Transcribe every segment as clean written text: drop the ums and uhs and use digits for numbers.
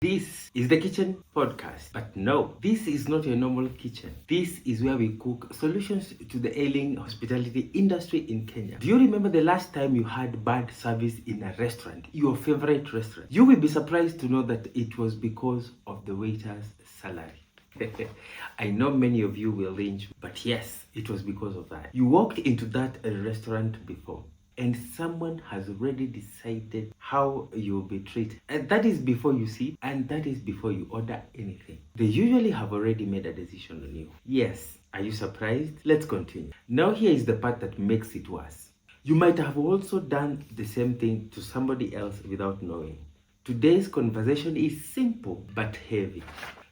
This is the Kitchen Podcast. But no, this is not a normal kitchen. This is where we cook solutions to the ailing hospitality industry in Kenya. Do you remember the last time you had bad service in a restaurant, your favorite restaurant? You will be surprised to know that it was because of the waiter's salary. I know many of you will lynch, but yes, it was because of that. You walked into that restaurant before, and someone has already decided how you'll be treated. And that is before you sit, and that is before you order anything. They usually have already made a decision on you. Yes, are you surprised? Let's continue. Now here is the part that makes it worse. You might have also done the same thing to somebody else without knowing. Today's conversation is simple but heavy.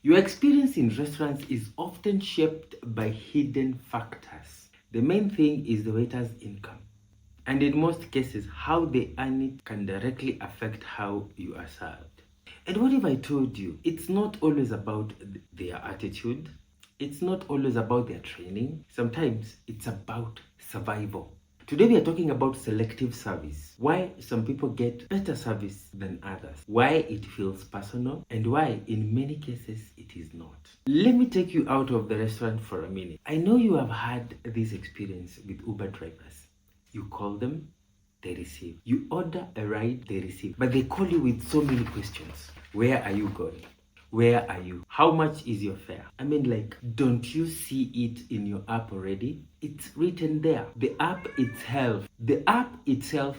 Your experience in restaurants is often shaped by hidden factors. The main thing is the waiter's income. And in most cases, how they earn it can directly affect how you are served. And what if I told you, it's not always about their attitude, it's not always about their training, sometimes it's about survival. Today we are talking about selective service, why some people get better service than others, why it feels personal, and why in many cases it is not. Let me take you out of the restaurant for a minute. I know you have had this experience with Uber drivers. You call them, they receive. You order a ride, they receive. But they call you with so many questions. Where are you going? Where are you? How much is your fare? I mean, like, don't you see it in your app already? It's written there. The app itself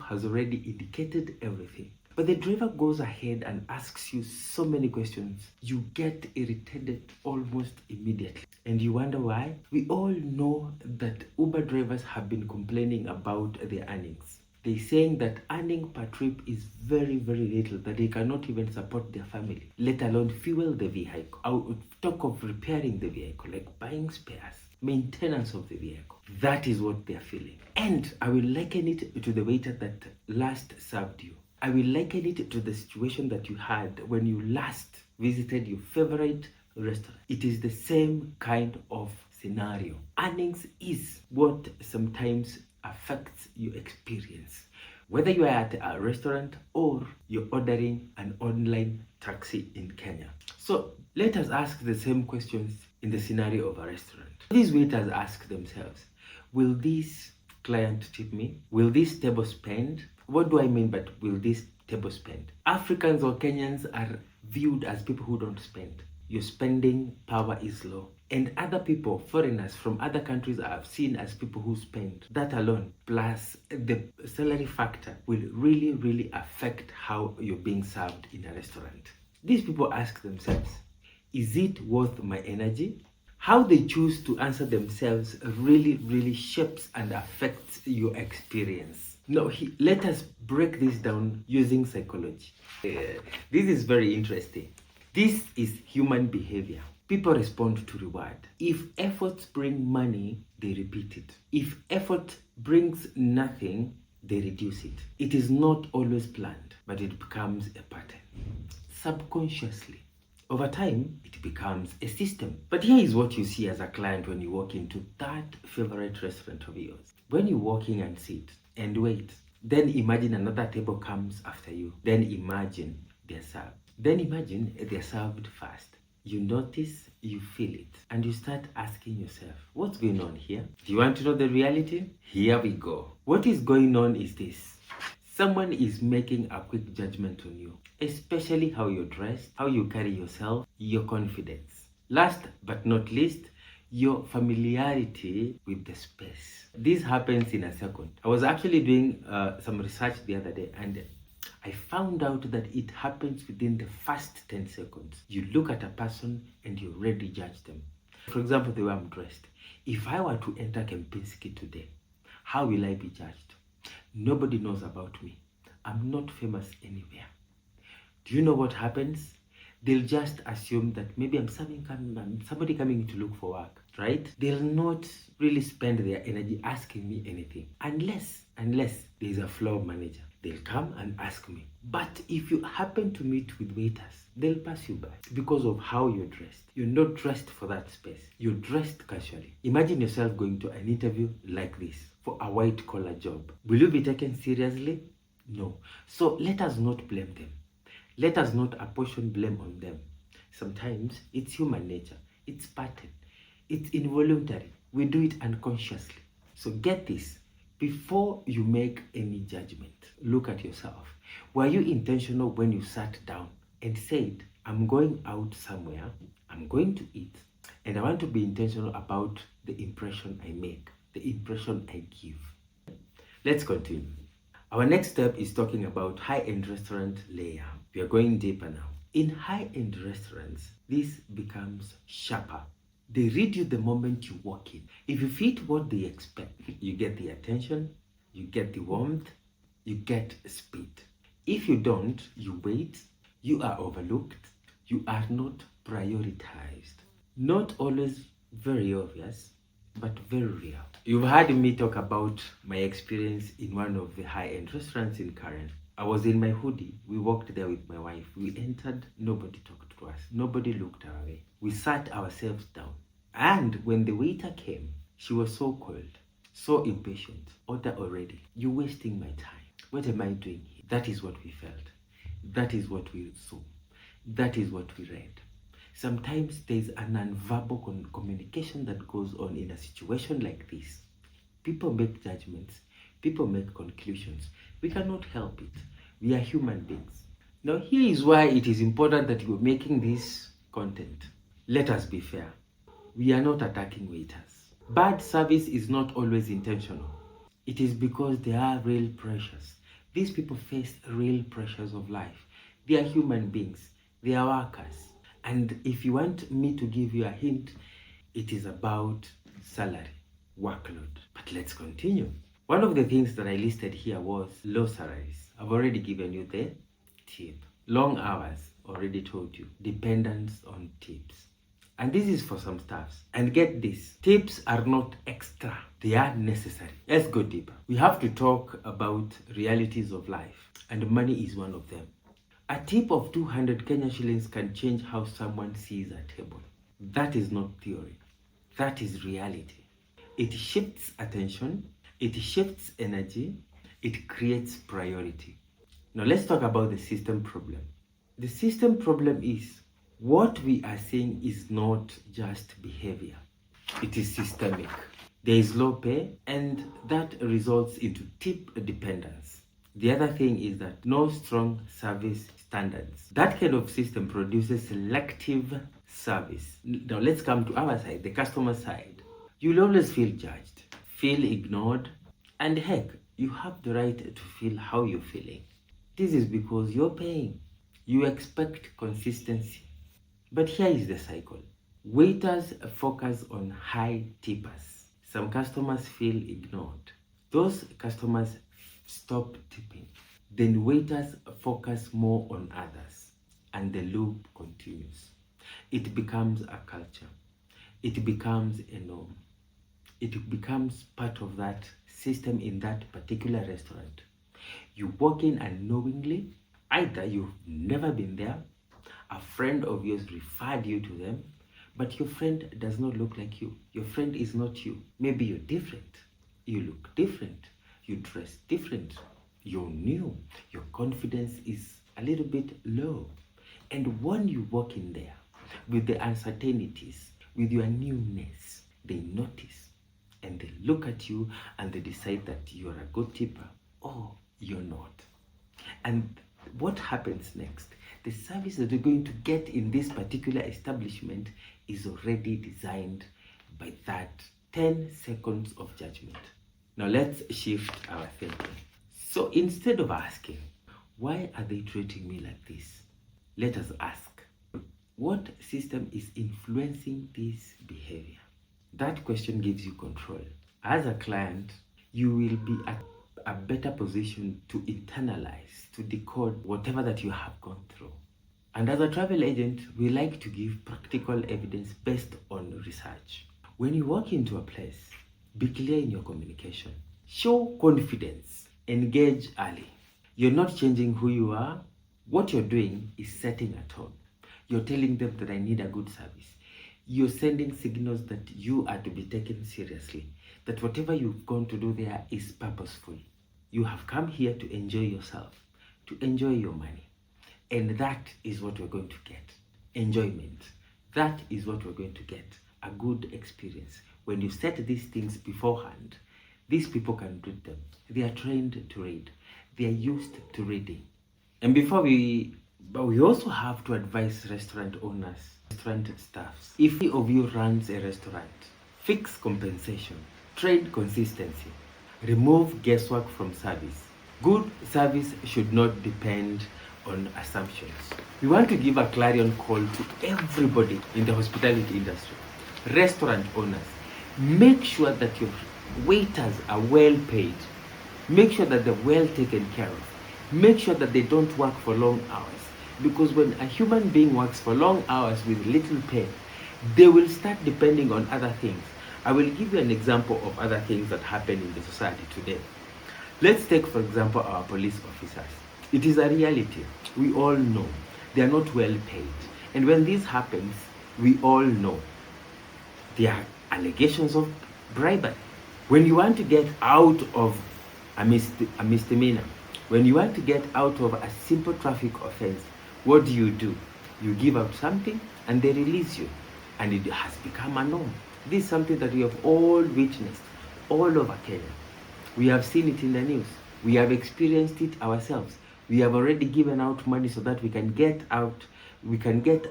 has already indicated everything. But the driver goes ahead and asks you so many questions. You get irritated almost immediately. And you wonder why? We all know that Uber drivers have been complaining about their earnings. They're saying that earning per trip is very, very little, that they cannot even support their family, let alone fuel the vehicle. I would talk of repairing the vehicle, like buying spares, maintenance of the vehicle. That is what they're feeling. And I will liken it to the waiter that last served you. I will liken it to the situation that you had when you last visited your favorite restaurant. It is the same kind of scenario. Earnings is what sometimes affects your experience, whether you are at a restaurant or you're ordering an online taxi in Kenya. So let us ask the same questions in the scenario of a restaurant. These waiters ask themselves, will this client tip me? Will this table spend? What do I mean by will this table spend? Africans or Kenyans are viewed as people who don't spend. Your spending power is low. And other people, foreigners from other countries, are seen as people who spend. That alone, plus the salary factor, will really, really affect how you're being served in a restaurant. These people ask themselves, is it worth my energy? How they choose to answer themselves really, really shapes and affects your experience. Now, let us break this down using psychology. This is very interesting. This is human behavior. People respond to reward. If efforts bring money, they repeat it. If effort brings nothing, they reduce it. It is not always planned, but it becomes a pattern. Subconsciously, over time, it becomes a system. But here is what you see as a client when you walk into that favorite restaurant of yours. When you walk in and sit and wait, then imagine another table comes after you. Then imagine they're served. Then imagine they're served fast. You notice, you feel it, and you start asking yourself, what's going on here? Do you want to know the reality? Here we go. What is going on is this. Someone is making a quick judgment on you, especially how you're dressed, how you carry yourself, your confidence. Last but not least, your familiarity with the space. This happens in a second. I was actually doing some research the other day, and I found out that it happens within the first 10 seconds. You look at a person and you already judge them. For example, the way I'm dressed. If I were to enter Kempinski today, how will I be judged? Nobody knows about me. I'm not famous anywhere. Do you know what happens? They'll just assume that maybe I'm somebody coming to look for work, right? They'll not really spend their energy asking me anything unless there's a floor manager. They'll come and ask me. But if you happen to meet with waiters, they'll pass you by because of how you're dressed. You're not dressed for that space. You're dressed casually. Imagine yourself going to an interview like this for a white collar job. Will you be taken seriously? No. So let us not blame them. Let us not apportion blame on them. Sometimes it's human nature, it's pattern, it's involuntary. We do it unconsciously. So get this, before you make any judgment, look at yourself. Were you intentional when you sat down and said, I'm going out somewhere, I'm going to eat, and I want to be intentional about the impression I make, the impression I give? Let's continue. Our next step is talking about high-end restaurant layer. We are going deeper now. In high-end restaurants, this becomes sharper. They read you the moment you walk in. If you fit what they expect, you get the attention, you get the warmth, you get speed. If you don't, you wait, you are overlooked, you are not prioritized. Not always very obvious, but very real. You've heard me talk about my experience in one of the high-end restaurants in Karen. I was in my hoodie. We walked there with my wife. We entered. Nobody talked to us. Nobody looked our way. We sat ourselves down. And when the waiter came, she was so cold, so impatient. Order already. You're wasting my time. What am I doing here? That is what we felt. That is what we saw. That is what we read. Sometimes there's an nonverbal communication that goes on in a situation like this. People make judgments. People make conclusions. We cannot help it. We are human beings. Now, here is why it is important that you're making this content. Let us be fair. We are not attacking waiters. Bad service is not always intentional. It is because there are real pressures. These people face real pressures of life. They are human beings. They are workers. And if you want me to give you a hint, it is about salary, workload. But let's continue. One of the things that I listed here was low salaries. I've already given you the tip. Long hours, already told you. Dependence on tips. And this is for some staffs. And get this, tips are not extra. They are necessary. Let's go deeper. We have to talk about realities of life. And money is one of them. A tip of 200 Kenya shillings can change how someone sees a table. That is not theory. That is reality. It shifts attention. It shifts energy. It creates priority. Now let's talk about the system problem. The system problem is what we are saying is not just behavior. It is systemic. There is low pay and that results into tip dependence. The other thing is that no strong service standards. That kind of system produces selective service. Now let's come to our side, the customer side. You'll always feel judged, feel ignored, and heck, you have the right to feel how you're feeling. This is because you're paying. You expect consistency. But here is the cycle. Waiters focus on high tippers. Some customers feel ignored. Those customers stop tipping. Then waiters focus more on others. And the loop continues. It becomes a culture. It becomes a norm. It becomes part of that system in that particular restaurant. You walk in unknowingly, either you've never been there, a friend of yours referred you to them, but your friend does not look like you. Your friend is not you. Maybe you're different. You look different. You dress different. You're new. Your confidence is a little bit low. And when you walk in there with the uncertainties, with your newness, they notice and they look at you and they decide that you're a good tipper or you're not. And what happens next? The service that you're going to get in this particular establishment is already designed by that 10 seconds of judgment. Now let's shift our thinking. So instead of asking, why are they treating me like this? Let us ask, what system is influencing this behavior? That question gives you control. As a client, you will be at a better position to internalize, to decode whatever that you have gone through. And as a travel agent, we like to give practical evidence based on research. When you walk into a place, be clear in your communication. Show confidence. Engage early. You're not changing who you are. What you're doing is setting a tone. You're telling them that I need a good service. You're sending signals that you are to be taken seriously. That whatever you've gone to do there is purposeful. You have come here to enjoy yourself, to enjoy your money. And that is what we're going to get. Enjoyment. That is what we're going to get. A good experience. When you set these things beforehand, these people can read them. They are trained to read. They are used to reading. And but we also have to advise restaurant owners, restaurant staffs. If any of you runs a restaurant, fix compensation, train consistency, remove guesswork from service. Good service should not depend on assumptions. We want to give a clarion call to everybody in the hospitality industry. Restaurant owners, make sure that your waiters are well paid. Make sure that they're well taken care of. Make sure that they don't work for long hours. Because when a human being works for long hours with little pay, they will start depending on other things. I will give you an example of other things that happen in the society today. Let's take, for example, our police officers. It is a reality. We all know they are not well paid. And when this happens, we all know there are allegations of bribery. When you want to get out of a misdemeanor, when you want to get out of a simple traffic offense, what do? You give out something and they release you. And it has become a norm. This is something that we have all witnessed all over Kenya. We have seen it in the news. We have experienced it ourselves. We have already given out money so that we can get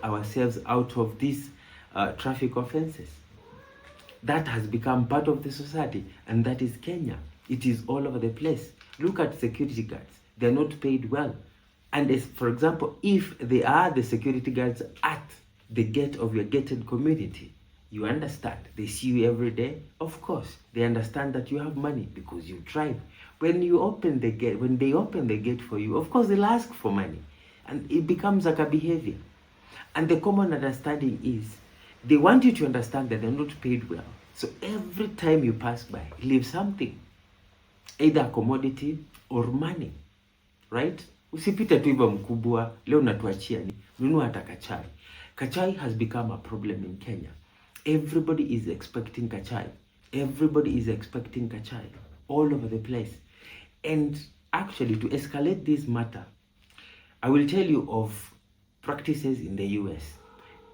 ourselves out of these traffic offenses. That has become part of the society, and that is Kenya. It is all over the place. Look at security guards. They're not paid well. And for example, if they are the security guards at the gate of your gated community, you understand. They see you every day. Of course, they understand that you have money because you tried. When they open the gate for you, of course, they'll ask for money. And it becomes like a behavior. And the common understanding is they want you to understand that they're not paid well. So every time you pass by, leave something, either a commodity or money, right? Usipite tu hivyo mkubwa, leo natuachia ni nunua hata kachai. Kachai has become a problem in Kenya. Everybody is expecting kachai. Everybody is expecting kachai all over the place. And actually, to escalate this matter, I will tell you of practices in the US.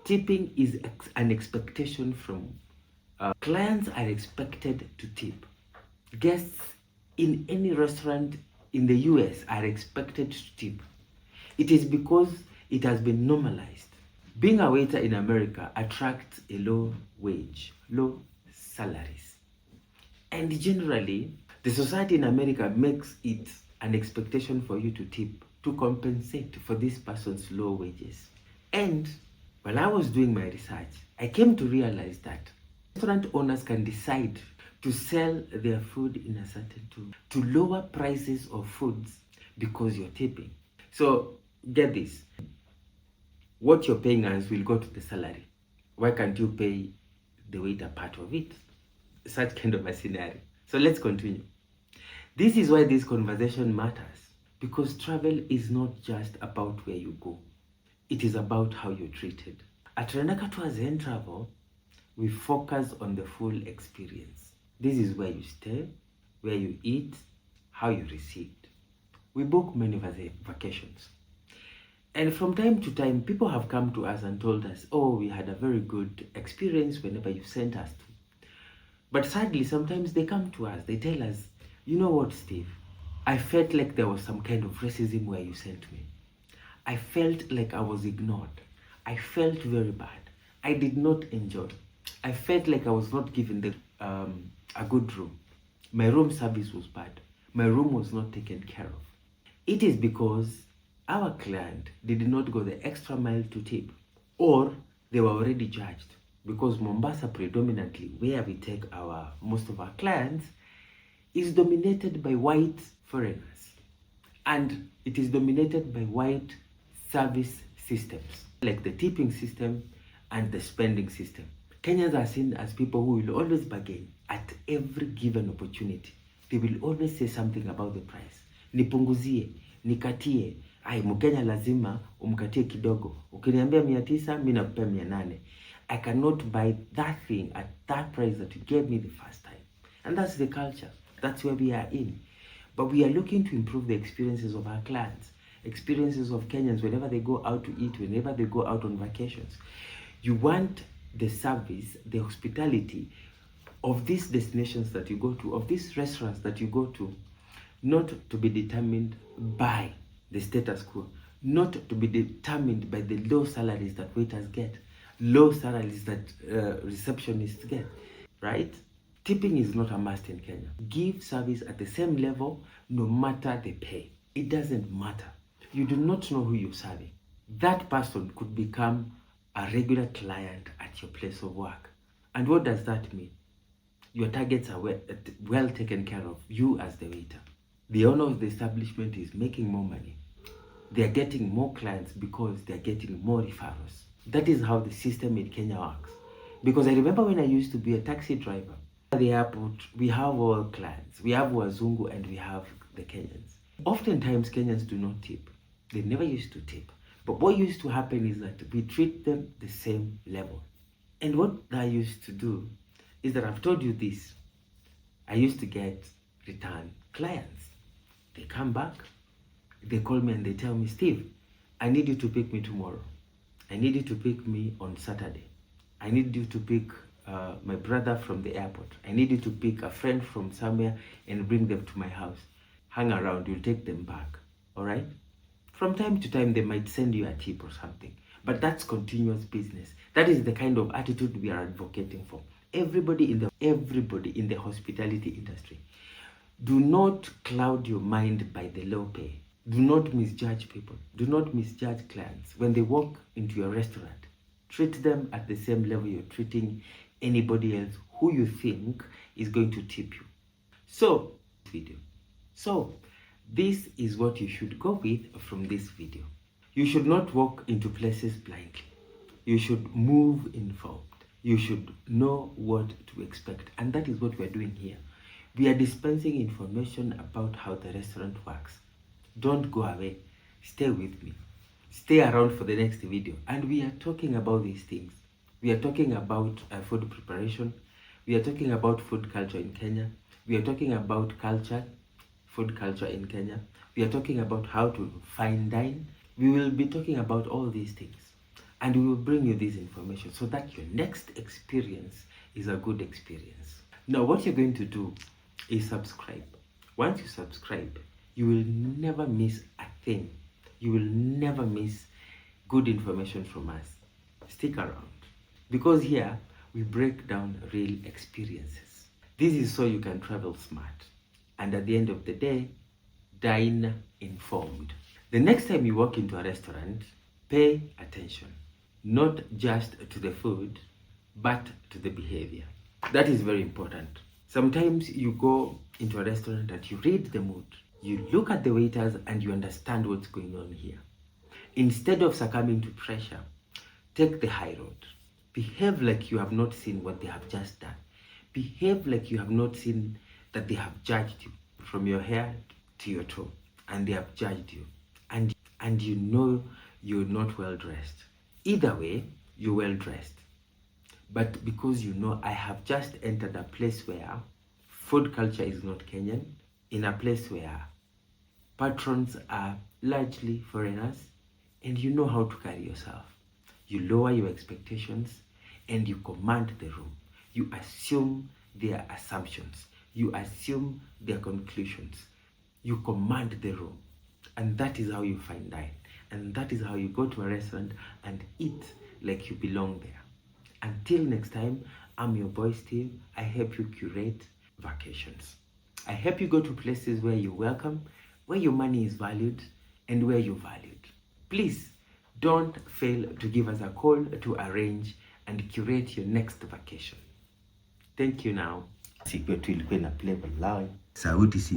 Tipping is an expectation from clients are expected to tip. Guests in any restaurant in the US are expected to tip. It is because it has been normalized. Being a waiter in America attracts a low wage, low salaries. And generally, the society in America makes it an expectation for you to tip to compensate for this person's low wages. And when I was doing my research, I came to realize that restaurant owners can decide to sell their food in a certain tone, to lower prices of foods because you're tipping. So get this, what you're paying us will go to the salary. Why can't you pay the waiter part of it? Such kind of a scenario. So let's continue. This is why this conversation matters, because travel is not just about where you go. It is about how you're treated. At Renaka Tours and Travel, we focus on the full experience. This is where you stay, where you eat, how you receive. We book many vacations. And from time to time, people have come to us and told us, oh, we had a very good experience whenever you sent us to. But sadly, sometimes they come to us, they tell us, you know what, Steve? I felt like there was some kind of racism where you sent me. I felt like I was ignored. I felt very bad. I did not enjoy. I felt like I was not given a good room. My room service was bad. My room was not taken care of. It is because our client did not go the extra mile to tip, or they were already judged. Because Mombasa predominantly, where we take most of our clients, is dominated by white foreigners. And it is dominated by white service systems, like the tipping system and the spending system. Kenyans are seen as people who will always bargain at every given opportunity. They will always say something about the price. Nipunguzie, nikatie. Ai, Mkenya lazima umkatie kidogo. Ukiniambia 900, mimi nakupea 800. I cannot buy that thing at that price that you gave me the first time. And that's the culture. That's where we are in. But we are looking to improve the experiences of our clients. experiences of Kenyans whenever they go out to eat, whenever they go out on vacations. You want the service, the hospitality of these destinations that you go to, of these restaurants that you go to, not to be determined by the status quo, not to be determined by the low salaries that waiters get, low salaries that receptionists get, right? Tipping is not a must in Kenya. Give service at the same level no matter the pay. It doesn't matter. You do not know who you're serving. That person could become a regular client at your place of work. And what does that mean? Your targets are well taken care of, you as the waiter. The owner of the establishment is making more money. They are getting more clients because they are getting more referrals. That is how the system in Kenya works. Because I remember when I used to be a taxi driver, at the airport, we have all clients. We have Wazungu and we have the Kenyans. Oftentimes, Kenyans do not tip. They never used to tip. But what used to happen is that we treat them the same level. And what I used to do is that I've told you this. I used to get return clients. They come back, they call me and they tell me, Steve, I need you to pick me tomorrow. I need you to pick me on Saturday. I need you to pick my brother from the airport. I need you to pick a friend from somewhere and bring them to my house. Hang around, you'll take them back. All right? From time to time, they might send you a tip or something. But that's continuous business. That is the kind of attitude we are advocating for. Everybody in the hospitality industry. Do not cloud your mind by the low pay. Do not misjudge people. Do not misjudge clients. When they walk into your restaurant, treat them at the same level you're treating anybody else who you think is going to tip you. So, this is what you should go with from this video. You should not walk into places blindly. You should move informed. You should know what to expect. And that is what we're doing here. We are dispensing information about how the restaurant works. Don't go away. Stay with me. Stay around for the next video. And we are talking about these things. We are talking about food preparation. We are talking about food culture in Kenya. We are talking about food culture in Kenya. We are talking about how to fine dine. We will be talking about all these things. And we will bring you this information so that your next experience is a good experience. Now, what you're going to do is subscribe. Once you subscribe, you will never miss a thing. You will never miss good information from us. Stick around. Because here, we break down real experiences. This is so you can travel smart. And at the end of the day, dine informed. The next time you walk into a restaurant, pay attention. Not just to the food, but to the behavior. That is very important. Sometimes you go into a restaurant and you read the mood. You look at the waiters and you understand what's going on here. Instead of succumbing to pressure, take the high road. Behave like you have not seen what they have just done. Behave like you have not seen that they have judged you from your hair to your toe, and they have judged you. And you know you're not well dressed. Either way, you're well dressed. But because you know I have just entered a place where food culture is not Kenyan, in a place where patrons are largely foreigners, and you know how to carry yourself. You lower your expectations and you command the room. You assume their assumptions. You assume their conclusions. You command the room. And that is how you fine dine. And that is how you go to a restaurant and eat like you belong there. Until next time, I'm your boy Steve. I help you curate vacations. I help you go to places where you're welcome, where your money is valued, and where you're valued. Please don't fail to give us a call to arrange and curate your next vacation. Thank you now. Siku yetu ilikuwa ina play balai. Sauti si